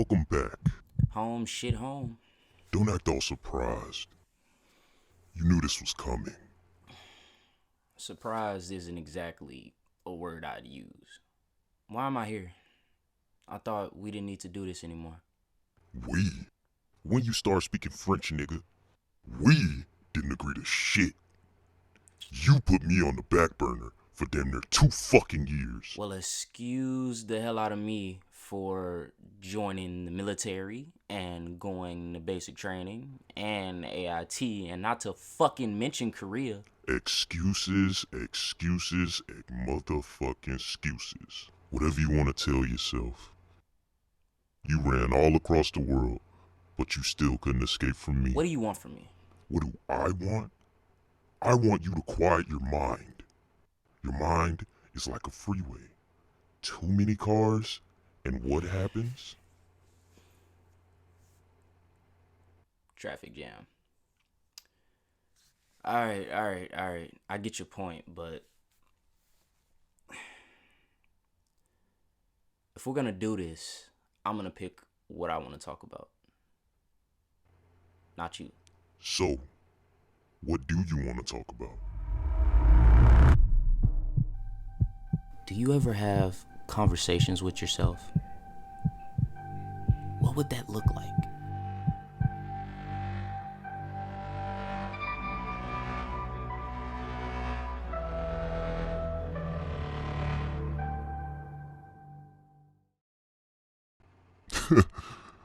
Welcome back. Home, shit, home. Don't act all surprised. You knew this was coming. Surprised isn't exactly a word I'd use. Why am I here? I thought we didn't need to do this anymore. We? When you start speaking French, nigga, we didn't agree to shit. You put me on the back burner for damn near 2 fucking years. Well, excuse the hell out of me for joining the military and going to basic training and AIT and not to fucking mention Korea. Excuses, motherfucking excuses. Whatever you want to tell yourself. You ran all across the world, but you still couldn't escape from me. What do you want from me? What do I want? I want you to quiet your mind. Your mind is like a freeway. Too many cars, and what happens? Traffic jam. Alright. I get your point, but if we're gonna do this, I'm gonna pick what I want to talk about. Not you. So, what do you want to talk about? Do you ever have conversations with yourself? What would that look like?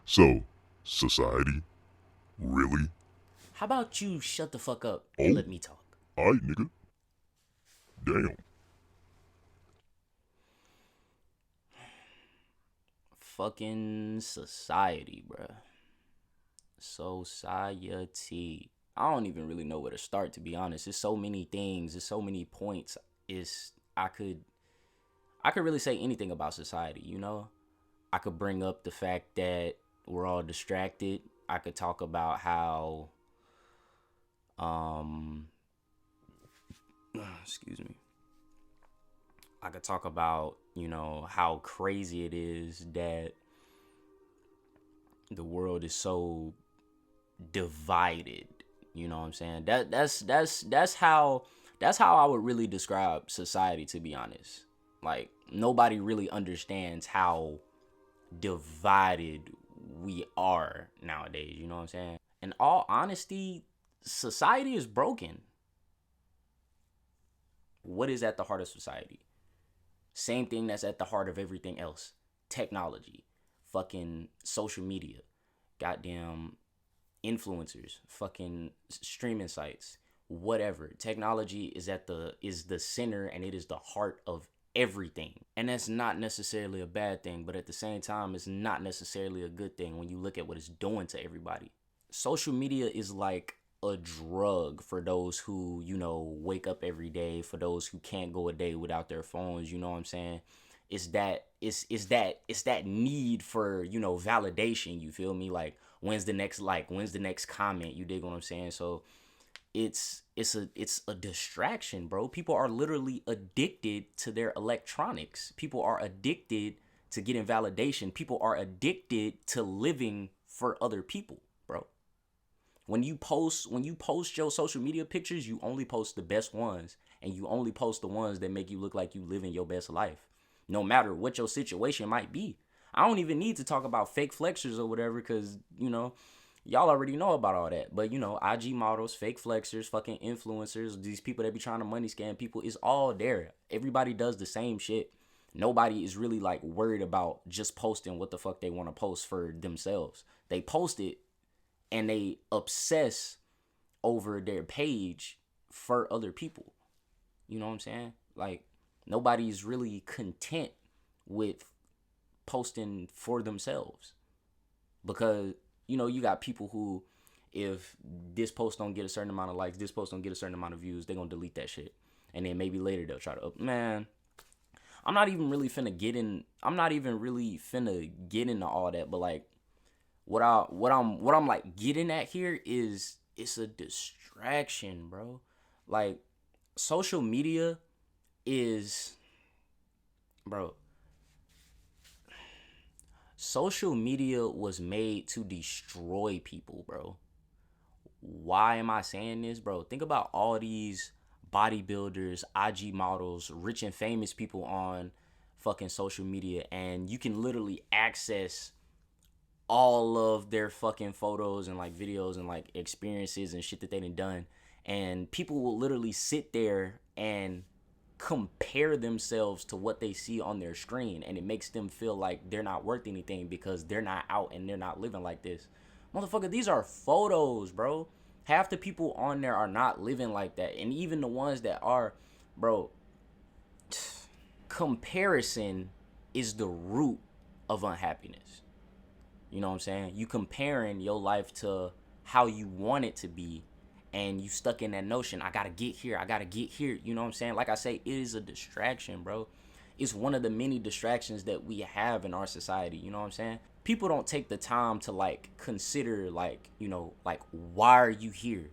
So, society? Really? How about you shut the fuck up and let me talk? Aight, nigga. Damn. Fucking society, bruh. Society. I don't even really know where to start, to be honest. There's so many things. There's so many points. I could really say anything about society, you know? I could bring up the fact that we're all distracted. I could talk about how excuse me. I could talk about, how crazy it is that the world is so divided. You know what I'm saying? That's how I would really describe society, to be honest. Like, nobody really understands how divided we are nowadays, you know what I'm saying? In all honesty, society is broken. What is at the heart of society? Same thing that's at the heart of everything else. Technology, fucking social media, goddamn influencers, fucking streaming sites, whatever. Technology is the center, and it is the heart of everything. And that's not necessarily a bad thing, but at the same time, it's not necessarily a good thing when you look at what it's doing to everybody. Social media is like a drug for those who, wake up every day, for those who can't go a day without their phones, you know what I'm saying? It's that need for, validation, you feel me? Like, when's the next like, when's the next comment, you dig what I'm saying? So it's a distraction, bro. People are literally addicted to their electronics. People are addicted to getting validation. People are addicted to living for other people, bro. When you post your social media pictures, you only post the best ones, and you only post the ones that make you look like you living your best life, no matter what your situation might be. I don't even need to talk about fake flexors or whatever, because, y'all already know about all that. But, IG models, fake flexors, fucking influencers, these people that be trying to money scam people, is all there. Everybody does the same shit. Nobody is really, like, worried about just posting what the fuck they want to post for themselves. They post it, and they obsess over their page for other people. You know what I'm saying? Like, nobody's really content with posting for themselves. Because, you got people who, if this post don't get a certain amount of likes, this post don't get a certain amount of views, they're going to delete that shit. And then maybe later they'll try to man, I'm not even really finna get into all that, but like, what I'm like getting at here is, it's a distraction, bro. Like, social media is, bro. Social media was made to destroy people, bro. Why am I saying this, bro? Think about all these bodybuilders, IG models, rich and famous people on fucking social media, and you can literally access all of their fucking photos and like videos and like experiences and shit that they done. And people will literally sit there and compare themselves to what they see on their screen, and it makes them feel like they're not worth anything because they're not out and they're not living like this. Motherfucker, these are photos, bro. Half the people on there are not living like that. And even the ones that are, bro, comparison is the root of unhappiness. You know what I'm saying? You comparing your life to how you want it to be, and you stuck in that notion, I gotta get here, you know what I'm saying? Like I say, it is a distraction, bro. It's one of the many distractions that we have in our society, you know what I'm saying? People don't take the time to like consider, like, you know, like, why are you here?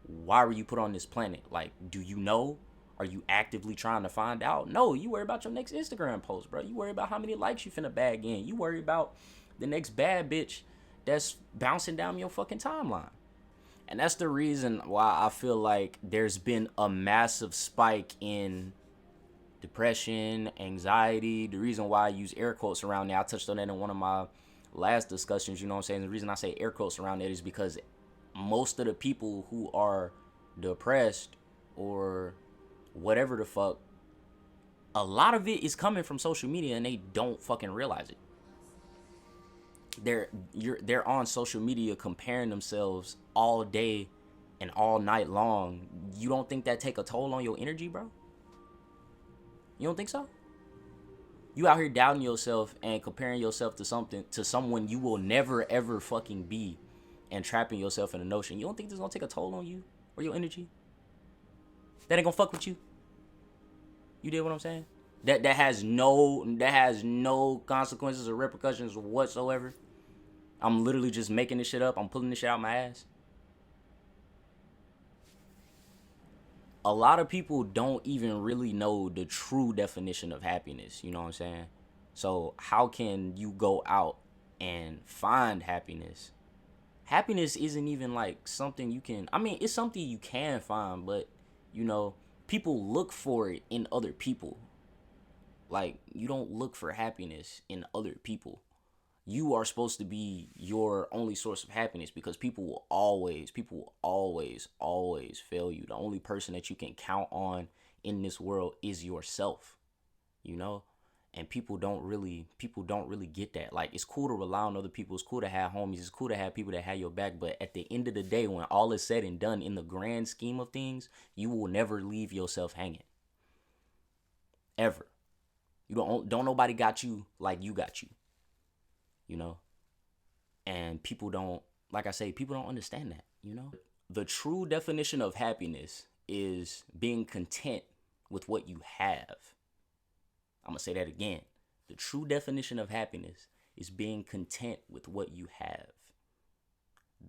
Why were you put on this planet? Like, do you know? Are you actively trying to find out? No, you worry about your next Instagram post, bro. You worry about how many likes you finna bag in. You worry about the next bad bitch that's bouncing down your fucking timeline. And that's the reason why I feel like there's been a massive spike in depression, anxiety. The reason why I use air quotes around that, I touched on that in one of my last discussions, you know what I'm saying? The reason I say air quotes around that is because most of the people who are depressed or whatever the fuck, a lot of it is coming from social media and they don't fucking realize it. They're on social media comparing themselves all day and all night long. You don't think that take a toll on your energy, bro? You don't think so? You out here doubting yourself and comparing yourself to someone you will never ever fucking be, and trapping yourself in a notion. You don't think this is gonna take a toll on you or your energy? That ain't gonna fuck with you. You did what I'm saying? That has no consequences or repercussions whatsoever. I'm literally just making this shit up. I'm pulling this shit out my ass. A lot of people don't even really know the true definition of happiness. You know what I'm saying? So how can you go out and find happiness? Happiness isn't even like something you can, I mean, it's something you can find, but, you know, people look for it in other people. Like, you don't look for happiness in other people. You are supposed to be your only source of happiness, because people will always fail you. The only person that you can count on in this world is yourself, you know? And people don't really get that. Like, it's cool to rely on other people. It's cool to have homies. It's cool to have people that have your back. But at the end of the day, when all is said and done, in the grand scheme of things, you will never leave yourself hanging. Ever. You don't nobody got you like you got you. You know? And people don't, like I say, people don't understand that, you know? The true definition of happiness is being content with what you have. I'm going to say that again. The true definition of happiness is being content with what you have.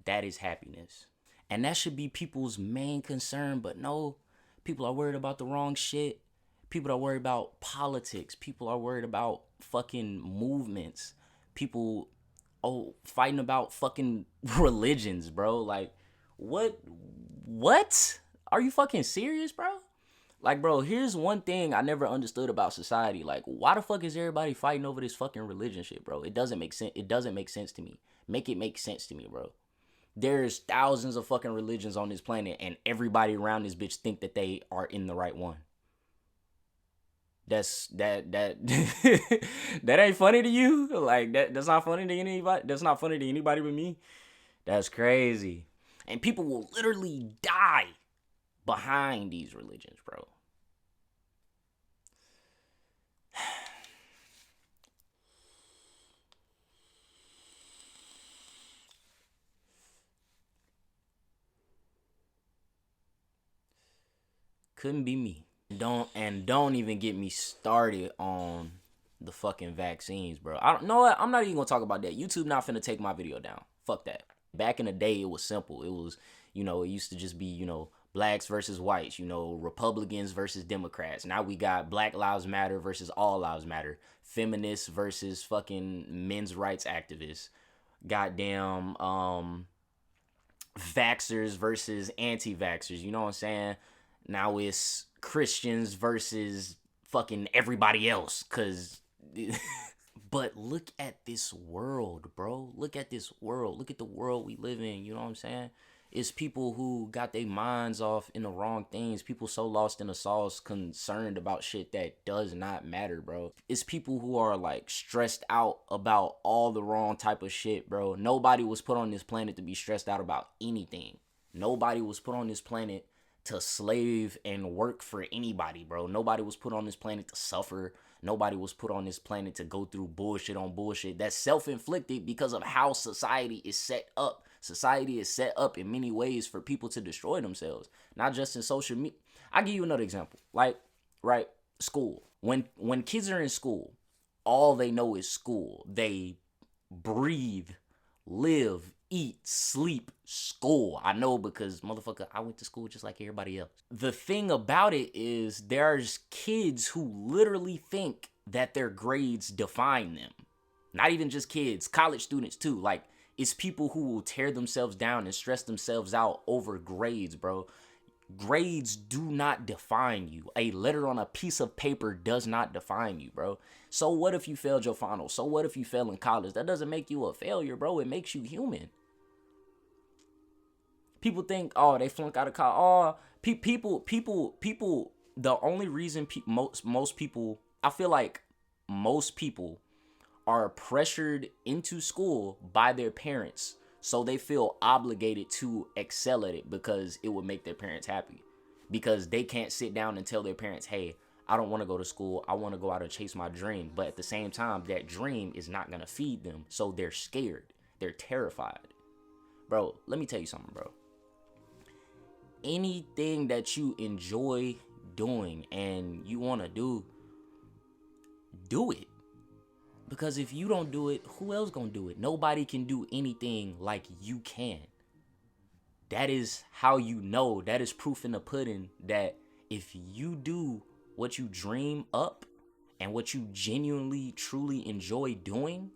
That is happiness. And that should be people's main concern. But no, people are worried about the wrong shit. People are worried about politics. People are worried about fucking movements. People, fighting about fucking religions, bro. Like, what? Are you fucking serious, bro? Like, bro, here's one thing I never understood about society. Like, why the fuck is everybody fighting over this fucking religion shit, bro? It doesn't make sense. It doesn't make sense to me. Make it make sense to me, bro. There's thousands of fucking religions on this planet, and everybody around this bitch think that they are in the right one. That ain't funny to you? Like, that's not funny to anybody? That's not funny to anybody but me? That's crazy. And people will literally die behind these religions, bro. Couldn't be me. Don't even get me started on the fucking vaccines, bro. I don't know what, I'm not even gonna talk about that. YouTube not finna take my video down. Fuck that. Back in the day, it was simple. It was, you know, it used to just be, you know, blacks versus whites, you know, Republicans versus Democrats. Now we got Black Lives Matter versus All Lives Matter, feminists versus fucking men's rights activists, goddamn vaxxers versus anti-vaxxers, you know what I'm saying? Now it's Christians versus fucking everybody else, cause but look at this world, bro. Look at this world. Look at the world we live in, you know what I'm saying? It's people who got their minds off in the wrong things. People so lost in the sauce, concerned about shit that does not matter, bro. It's people who are like stressed out about all the wrong type of shit, bro. Nobody was put on this planet to be stressed out about anything. Nobody was put on this planet to slave and work for anybody, bro. Nobody was put on this planet to suffer. Nobody was put on this planet to go through bullshit on bullshit. That's self-inflicted because of how society is set up. Society is set up in many ways for people to destroy themselves, not just in social media. I'll give you another example. Like, right, school. When kids are in school, all they know is school. They breathe, live, eat, sleep, school. I know because, motherfucker, I went to school just like everybody else. The thing about it is there's kids who literally think that their grades define them. Not even just kids, college students too. Like, it's people who will tear themselves down and stress themselves out over grades, bro. Grades do not define you. A letter on a piece of paper does not define you, bro. So what if you failed your finals? So what if you fail in college? That doesn't make you a failure, bro. It makes you human. People think, oh, they flunk out of college. Oh, people. The only reason most people, I feel like most people are pressured into school by their parents, so they feel obligated to excel at it because it would make their parents happy, because they can't sit down and tell their parents, hey, I don't want to go to school, I want to go out and chase my dream. But at the same time, that dream is not going to feed them, so they're scared, they're terrified. Bro, let me tell you something, bro. Anything that you enjoy doing and you want to do it. Because if you don't do it, who else gonna do it? Nobody can do anything like you can. That is how you know. That is proof in the pudding that if you do what you dream up and what you genuinely, truly enjoy doing,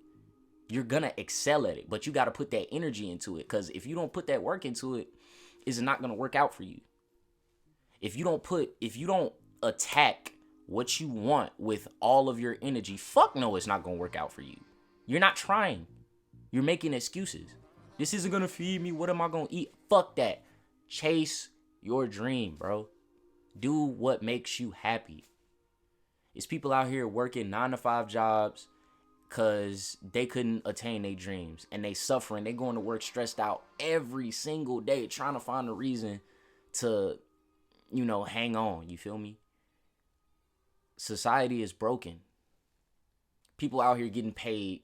you're gonna excel at it. But you gotta put that energy into it. Because if you don't put that work into it, it's not gonna work out for you. If you don't attack what you want with all of your energy, fuck no, it's not gonna work out for you. You're not trying. You're making excuses. This isn't gonna feed me. What am I gonna eat? Fuck that. Chase your dream, bro. Do what makes you happy. It's people out here working 9-to-5 jobs because they couldn't attain their dreams, and they suffering. They going to work stressed out every single day trying to find a reason to, hang on. You feel me? Society is broken. People out here getting paid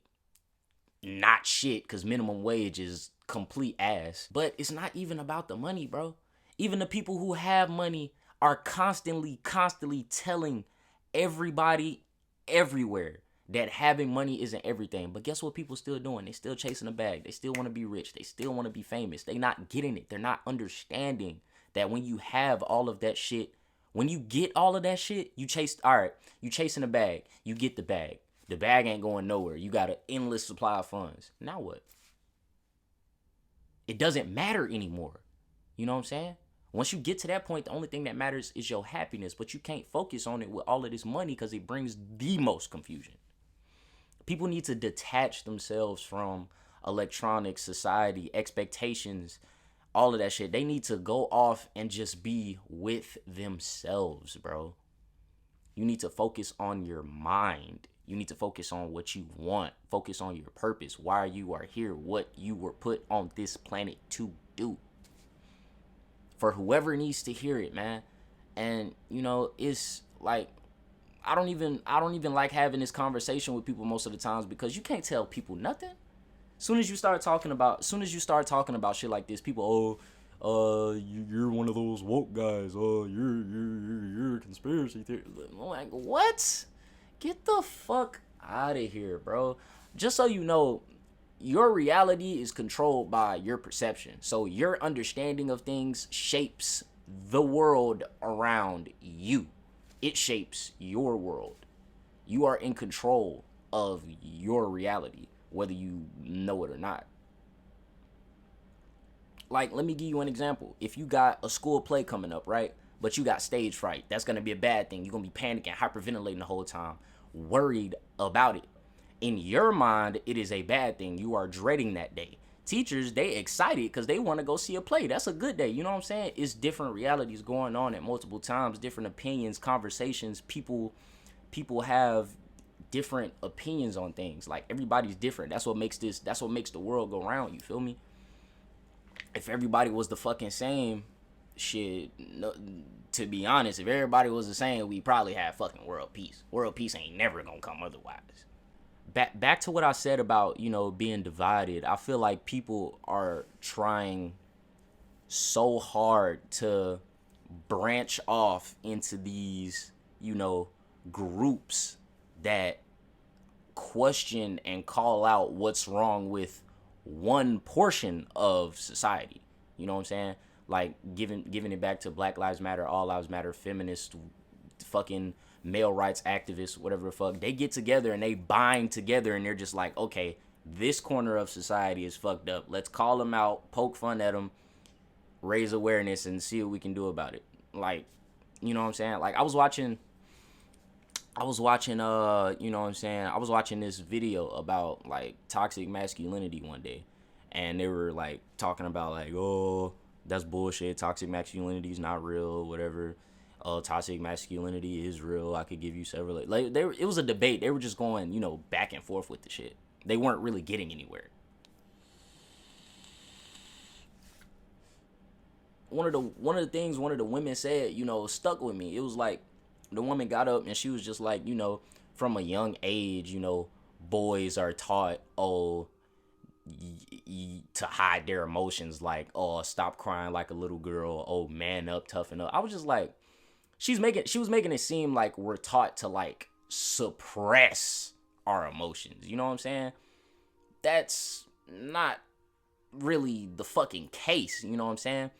not shit because minimum wage is complete ass. But it's not even about the money, bro. Even the people who have money are constantly telling everybody everywhere that having money isn't everything. But guess what people still doing? They still chasing a bag. They still want to be rich. They still want to be famous. They not getting it. They're not understanding that when you have all of that shit, when you get all of that shit, you chasing a bag. You get the bag. The bag ain't going nowhere. You got an endless supply of funds. Now what? It doesn't matter anymore. You know what I'm saying? Once you get to that point, the only thing that matters is your happiness. But you can't focus on it with all of this money because it brings the most confusion. People need to detach themselves from electronic society, expectations, all of that shit. They need to go off and just be with themselves, bro. You need to focus on your mind. You need to focus on what you want. Focus on your purpose, why you are here, what you were put on this planet to do. For whoever needs to hear it, man. And, it's like, I don't even like having this conversation with people most of the times because you can't tell people nothing. Soon as you start talking about shit like this, people, you're one of those woke guys. You're a conspiracy theory. I'm like, what? Get the fuck out of here, bro. Just so you know, your reality is controlled by your perception. So your understanding of things shapes the world around you. It shapes your world. You are in control of your reality, whether you know it or not. Like, let me give you an example. If you got a school play coming up, right? But you got stage fright, that's going to be a bad thing. You're going to be panicking, hyperventilating the whole time, worried about it. In your mind, it is a bad thing. You are dreading that day. Teachers, they excited because they want to go see a play. That's a good day. You know what I'm saying? It's different realities going on at multiple times, different opinions, conversations. People have different opinions on things. Like, everybody's different. That's what makes the world go round. You feel me? If everybody was the fucking same, shit, no, to be honest, if everybody was the same, we probably have fucking world peace. World peace ain't never gonna come otherwise. Back to what I said about, being divided. I feel like people are trying so hard to branch off into these, groups that question and call out what's wrong with one portion of society. You know what I'm saying? Like, giving it back to Black Lives Matter, All Lives Matter, feminist, fucking male rights activists, whatever the fuck. They get together and they bind together and they're just like, okay, this corner of society is fucked up. Let's call them out, poke fun at them, raise awareness, and see what we can do about it. Like, you know what I'm saying? Like, I was watching, you know what I'm saying? I was watching this video about, like, toxic masculinity one day. And they were, like, talking about, like, oh, that's bullshit. Toxic masculinity is not real, whatever. Toxic masculinity is real. I could give you several. Like, it was a debate. They were just going, back and forth with the shit. They weren't really getting anywhere. One of the things one of the women said, stuck with me. It was like, the woman got up and she was just like, from a young age, boys are taught, to hide their emotions, like, oh, stop crying like a little girl, oh, man up, toughen up. I was just like, she was making it seem like we're taught to, like, suppress our emotions. You know what I'm saying? That's not really the fucking case. You know what I'm saying?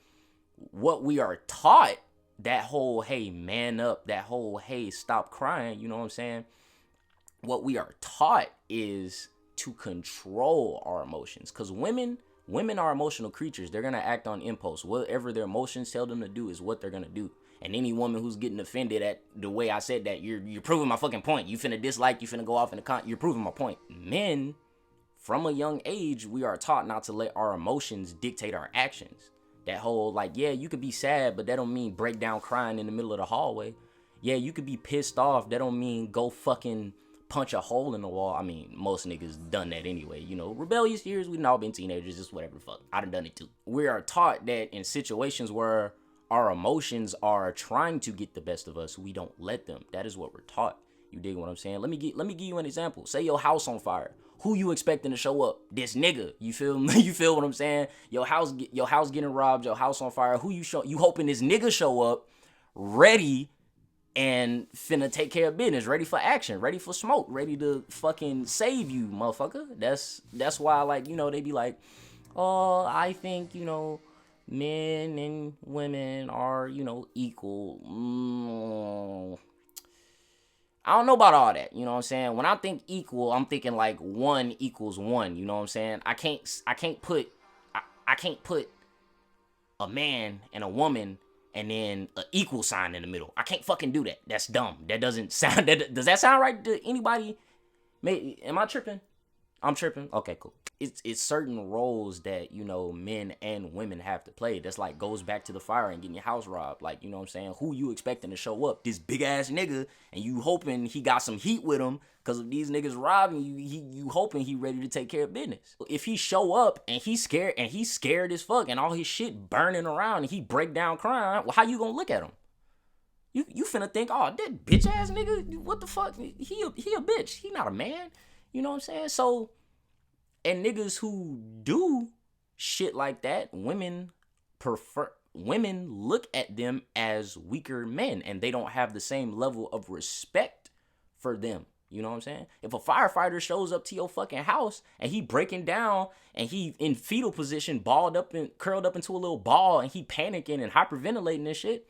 What we are taught, that whole, hey, man up, that whole, hey, stop crying, you know what I'm saying? What we are taught is to control our emotions. Because women are emotional creatures. They're going to act on impulse. Whatever their emotions tell them to do is what they're going to do. And any woman who's getting offended at the way I said that, you're proving my fucking point. You finna dislike, you finna go off in the you're proving my point. Men, from a young age, we are taught not to let our emotions dictate our actions. That whole, like, yeah, you could be sad, but that don't mean break down crying in the middle of the hallway. Yeah, you could be pissed off. That don't mean go fucking punch a hole in the wall. I mean, most niggas done that anyway. Rebellious years, we've all been teenagers, just whatever the fuck. I done it too. We are taught that in situations where our emotions are trying to get the best of us, we don't let them. That is what we're taught. You dig what I'm saying? Let me give you an example. Say your house on fire. Who you expecting to show up? This nigga. You feel me? You feel what I'm saying? Your house getting robbed, your house on fire. Who you hoping this nigga show up ready and finna take care of business, ready for action, ready for smoke, ready to fucking save you, motherfucker. That's why, like, they be like, oh, I think, men and women are, equal. I don't know about all that, you know what I'm saying? When I think equal, I'm thinking like 1 equals 1, you know what I'm saying? I can't put a man and a woman and then an equal sign in the middle. I can't fucking do that. That's dumb. That doesn't sound, does that sound right to anybody? Am I tripping? I'm tripping. Okay, cool. It's certain roles that, men and women have to play. That's like goes back to the fire and getting your house robbed. Like, you know what I'm saying? Who you expecting to show up? This big ass nigga, and you hoping he got some heat with him because of these niggas robbing you. You hoping he ready to take care of business. If he show up and he's scared as fuck and all his shit burning around and he break down crying, well, how you gonna look at him? You finna think, oh, that bitch ass nigga, what the fuck? He a bitch. He not a man. You know what I'm saying? So, and niggas who do shit like that, women look at them as weaker men and they don't have the same level of respect for them. You know what I'm saying? If a firefighter shows up to your fucking house and he breaking down and he in fetal position, balled up and curled up into a little ball, and he panicking and hyperventilating and shit,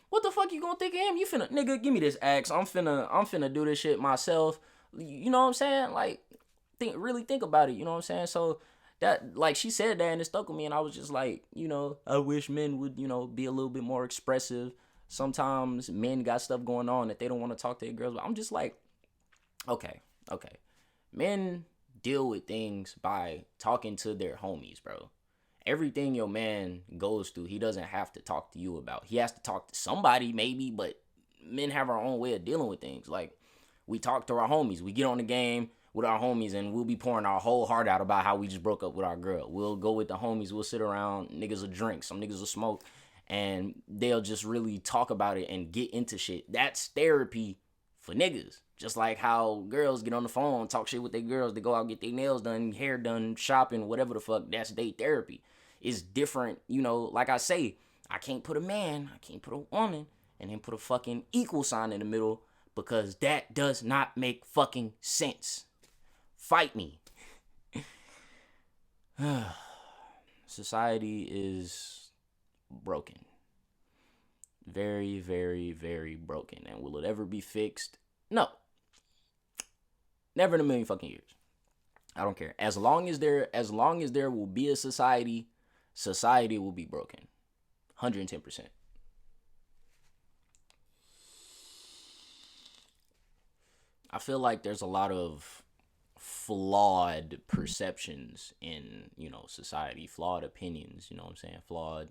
what the fuck you gonna think of him? You finna, nigga, give me this axe. I'm finna do this shit myself. You know what I'm saying? Like, really think about it. You know what I'm saying? So that, like, she said that and it stuck with me, and I was just like, I wish men would, be a little bit more expressive. Sometimes men got stuff going on that they don't want to talk to their girls, but I'm just like, okay. Men deal with things by talking to their homies, bro. Everything your man goes through, he doesn't have to talk to you about. He has to talk to somebody, maybe, but men have our own way of dealing with things. Like, we talk to our homies. We get on the game with our homies, and we'll be pouring our whole heart out about how we just broke up with our girl. We'll go with the homies. We'll sit around. Niggas will drink. Some niggas will smoke. And they'll just really talk about it and get into shit. That's therapy for niggas. Just like how girls get on the phone, talk shit with their girls. They go out, get their nails done, hair done, shopping, whatever the fuck. That's their therapy. It's different, like I say, I can't put a woman, and then put a fucking equal sign in the middle, because that does not make fucking sense. Fight me. Society is broken. Very, very, very broken. And will it ever be fixed? No. Never in a million fucking years. I don't care. As long as there will be a society will be broken. 110%. I feel like there's a lot of flawed perceptions in, society, flawed opinions, you know what I'm saying? Flawed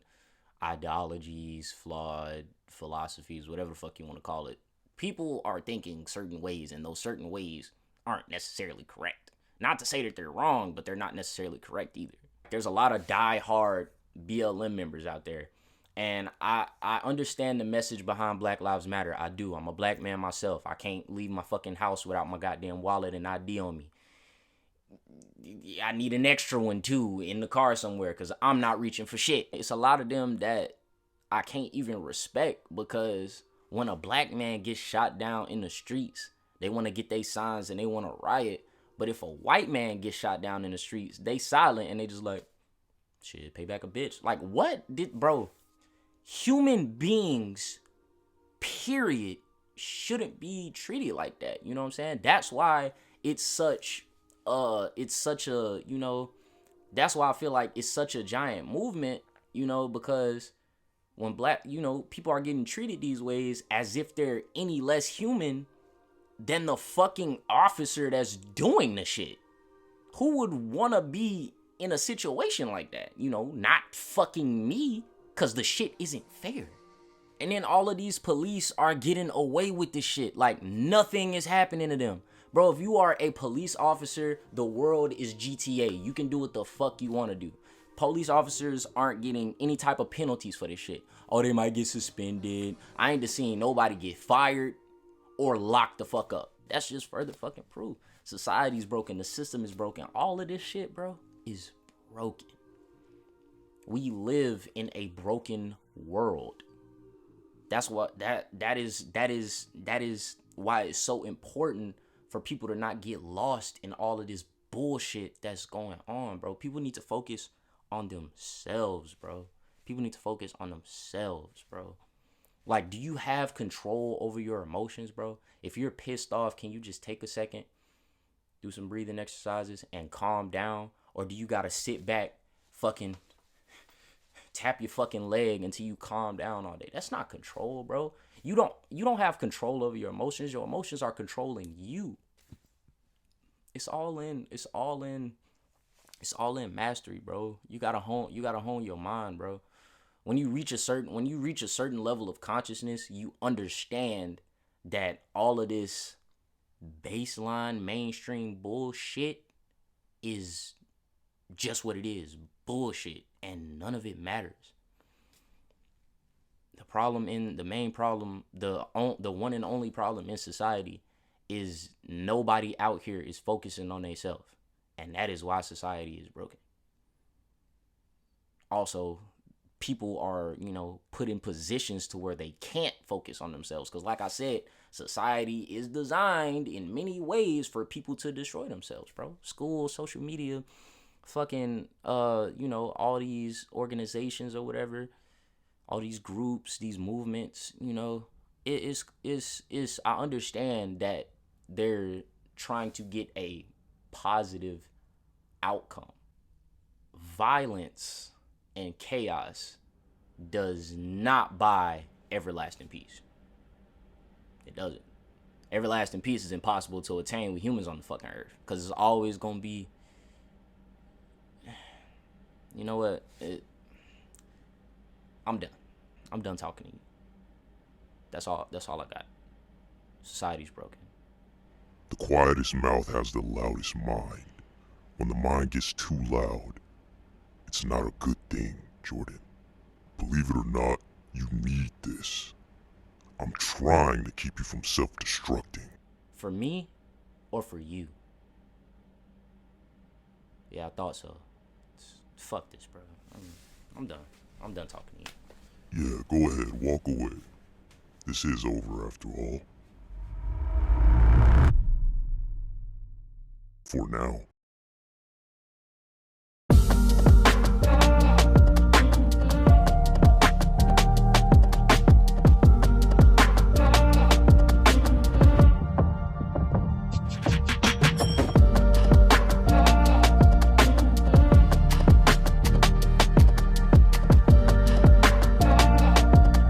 ideologies, flawed philosophies, whatever the fuck you want to call it. People are thinking certain ways, and those certain ways aren't necessarily correct. Not to say that they're wrong, but they're not necessarily correct either. There's a lot of die-hard BLM members out there, and I understand the message behind Black Lives Matter. I do. I'm a black man myself. I can't leave my fucking house without my goddamn wallet and ID on me. I need an extra one too in the car somewhere, because I'm not reaching for shit. It's a lot of them that I can't even respect, because when a black man gets shot down in the streets, they want to get their signs and they want to riot. But if a white man gets shot down in the streets, they silent and they just like, shit, pay back a bitch. Like, bro, human beings, period, shouldn't be treated like that. You know what I'm saying? That's why it's such a, that's why I feel like it's such a giant movement, because when black, people are getting treated these ways as if they're any less human than the fucking officer that's doing the shit. Who would want to be in a situation like that? Not fucking me, because the shit isn't fair. And then all of these police are getting away with this shit like nothing is happening to them. Bro, if you are a police officer, the world is GTA. You can do what the fuck you want to do. Police officers aren't getting any type of penalties for this shit. Oh, they might get suspended. I ain't just seen nobody get fired or locked the fuck up. That's just further fucking proof. Society's broken. The system is broken. All of this shit, bro, is broken. We live in a broken world. That's what that is why it's so important for people to not get lost in all of this bullshit that's going on, bro. People need to focus on themselves, bro. People need to focus on themselves, bro. Like, do you have control over your emotions, bro? If you're pissed off, can you just take a second, do some breathing exercises, and calm down? Or do you gotta sit back, fucking tap your fucking leg until you calm down all day? That's not control, bro. You don't have control over your emotions. Your emotions are controlling you. It's all in mastery, bro. You gotta hone your mind, bro. When you reach a certain level of consciousness, you understand that all of this baseline mainstream bullshit is just what it is, bullshit, and none of it matters. The one and only problem in society is nobody out here is focusing on themselves, and that is why society is broken. Also, people are, put in positions to where they can't focus on themselves. Because like I said, society is designed in many ways for people to destroy themselves, bro. School, social media, fucking, all these organizations or whatever, all these groups, these movements, I understand that they're trying to get a positive outcome. Violence and chaos does not buy everlasting peace. It doesn't. Everlasting peace is impossible to attain with humans on the fucking earth, because it's always gonna be, you know what? I'm done. I'm done talking to you. That's all I got. Society's broken. The quietest mouth has the loudest mind. When the mind gets too loud, it's not a good thing, Jordan. Believe it or not, you need this. I'm trying to keep you from self-destructing. For me or for you? Yeah, I thought so. Fuck this, bro. I'm done. I'm done talking to you. Yeah, go ahead, walk away. This is over after all. For now.